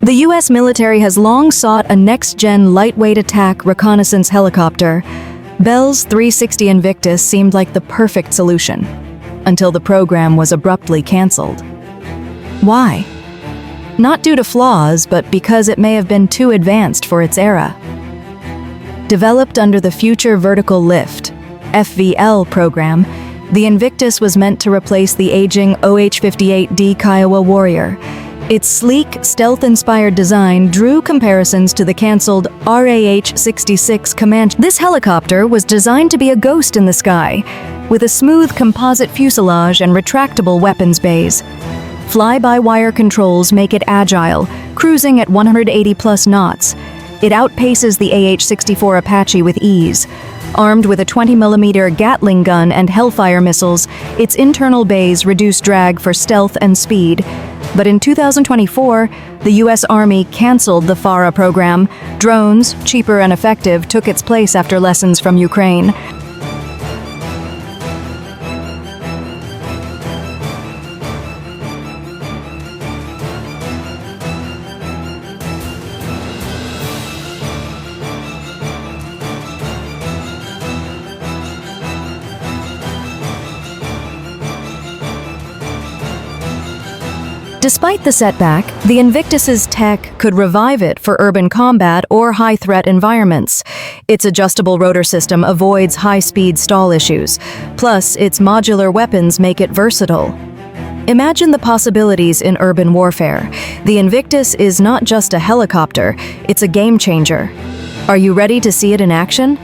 The U.S. military has long sought a next-gen lightweight attack reconnaissance helicopter. Bell's 360 Invictus seemed like the perfect solution, until the program was abruptly canceled. Why? Not due to flaws, but because it may have been too advanced for its era. Developed under the Future Vertical Lift (FVL) program, the Invictus was meant to replace the aging AH-58D Kiowa Warrior. Its sleek, stealth-inspired design drew comparisons to the canceled RAH-66 Comanche. This helicopter was designed to be a ghost in the sky, with a smooth composite fuselage and retractable weapons bays. Fly-by-wire controls make it agile, cruising at 180+ knots. It outpaces the AH-64 Apache with ease. Armed with a 20mm Gatling gun and Hellfire missiles, its internal bays reduce drag for stealth and speed. But in 2024, the U.S. Army canceled the FARA program. Drones, cheaper and effective, took its place after lessons from Ukraine. Despite the setback, the Invictus's tech could revive it for urban combat or high-threat environments. Its adjustable rotor system avoids high-speed stall issues. Plus, its modular weapons make it versatile. Imagine the possibilities in urban warfare. The Invictus is not just a helicopter, it's a game-changer. Are you ready to see it in action?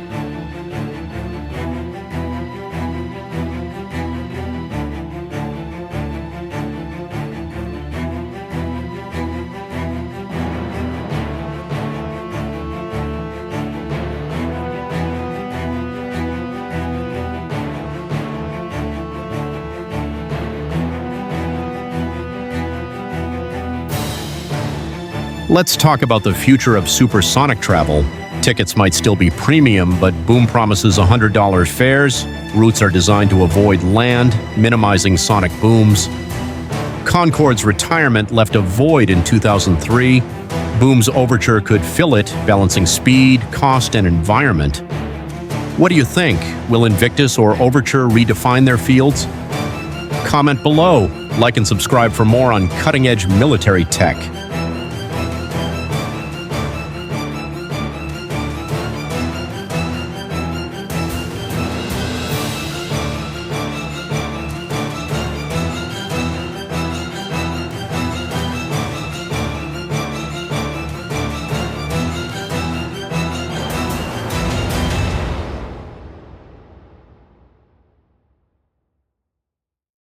Let's talk about the future of supersonic travel. Tickets might still be premium, but Boom promises $100 fares. Routes are designed to avoid land, minimizing sonic booms. Concorde's retirement left a void in 2003. Boom's Overture could fill it, balancing speed, cost, and environment. What do you think? Will Invictus or Overture redefine their fields? Comment below. Like and subscribe for more on cutting-edge military tech.